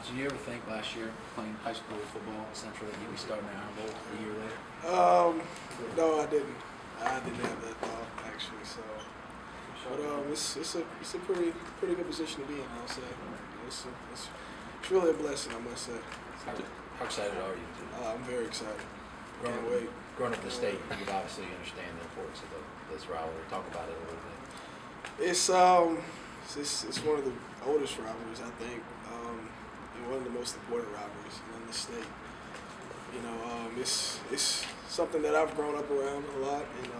Did you ever think last year, playing high school football at Central, that you'd be starting at Iron Bowl a year later? No, I didn't. I didn't have that thought actually. So, but it's a pretty good position to be in. I'll say. It's really a blessing, I must say. How excited are you? I'm very excited. Can't wait. Growing up in the state, you would obviously understand the importance of this rivalry. Talk about it a little bit. It's one of the oldest rivalries, I think, and one of the most important rivalries in the state. You know, it's something that I've grown up around a lot, and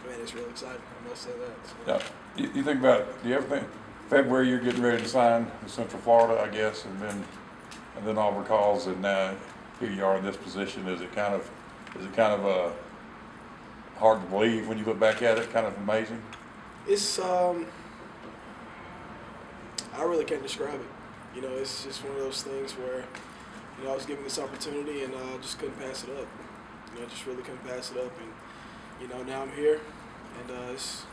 man, it's really exciting. I must say that. So. Yeah, you think about it. Do you ever think February you're getting ready to sign in Central Florida, I guess, and then Auburn calls, and now here you are in this position? Is it kind of hard to believe when you look back at it? Kind of amazing. It's I really can't describe it. You know, it's just one of those things where, you know, I was given this opportunity and I just couldn't pass it up. You know, just really couldn't pass it up, and you know, now I'm here, and it's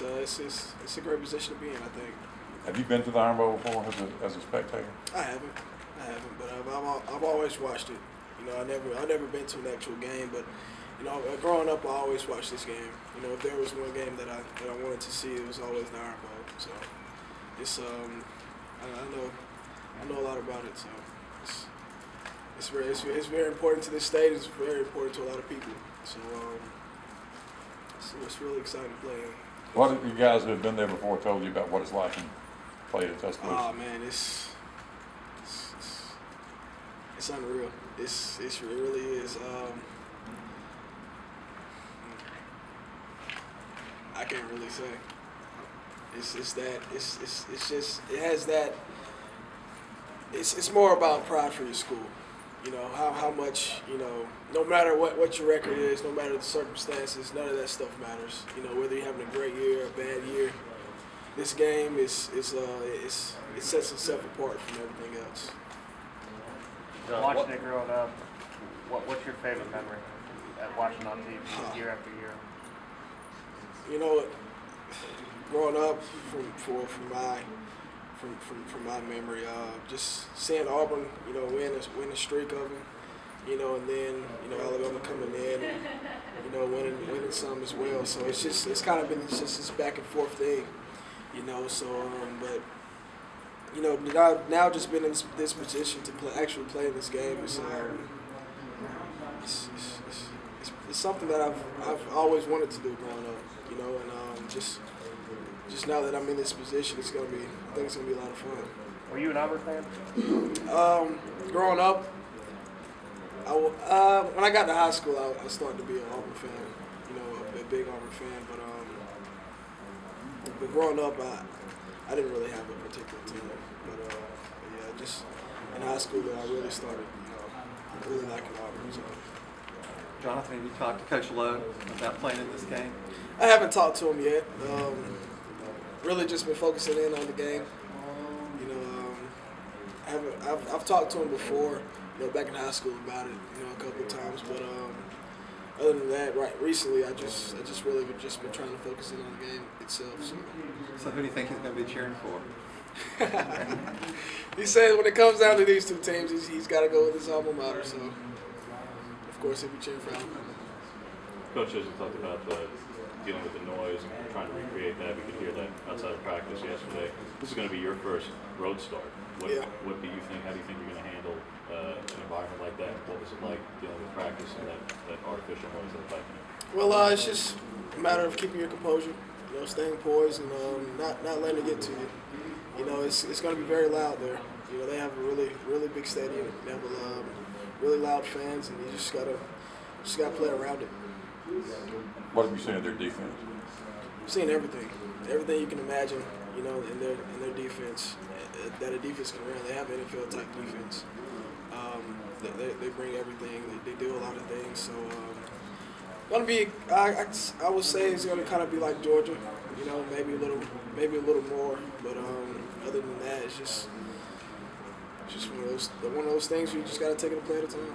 a great position to be in, I think. Have you been to the Iron Bowl before as a spectator? I haven't, but I've always watched it. You know, I've never been to an actual game, but you know, growing up, I always watched this game. You know, if there was one game that I wanted to see, it was always the Iron Bowl. So it's I know a lot about it. So it's very important to this state. It's very important to a lot of people. So it's really exciting playing. What have you guys who have been there before told you about what it's like and played at Tuscaloosa? Oh man, it's unreal. It really is. I can't really say. It's more about pride for your school. You know, how much, you know, no matter what your record is, no matter the circumstances, none of that stuff matters. You know, whether you're having a great year or a bad year, this game it sets itself apart from everything else. Watching it growing up, what's your favorite memory at watching on TV year after year? You know, growing up from my memory, just seeing Auburn, you know, win a streak of them, you know, and then, you know, Alabama coming in and, you know, winning some as well. So it's kind of been just this back and forth thing, you know. So but you know, now just been in this position to actually play in this game is it's something that I've always wanted to do growing up, you know, and just now that I'm in this position, I think it's gonna be a lot of fun. Were you an Auburn fan? Growing up, when I got to high school, I started to be an Auburn fan, you know, a big Auburn fan. But growing up, I didn't really have a particular team. But yeah, just in high school that I really started, you know, really liking Auburn. So. Jonathan, have you talked to Coach Lowe about playing in this game? I haven't talked to him yet. Really just been focusing in on the game. You know, I've talked to him before, you know, back in high school about it, you know, a couple of times. But other than that, recently I just really just been trying to focus in on the game itself. So who do you think he's going to be cheering for? He said when it comes down to these two teams, he's got to go with his alma mater. So of course he'll be cheering for Alabama. Coach, as you talked about dealing with the noise and trying to recreate that, we could hear that outside of practice yesterday. This is going to be your first road start. What do you think? How do you think you're going to handle an environment like that? What was it like dealing with practice and that artificial noise that's like? Well, it's just a matter of keeping your composure, you know, staying poised and not letting it get to you. You know, it's going to be very loud there. You know, they have a really big stadium. They have really loud fans, and you just gotta play around it. What have you seen of their defense? I've seen everything you can imagine. You know, in their defense, that a defense can run. They have NFL type defense. They bring everything. They do a lot of things. So, gonna be. I would say it's gonna kind of be like Georgia. You know, maybe a little more. But other than that, it's just one of those things you just gotta take it a play at a time.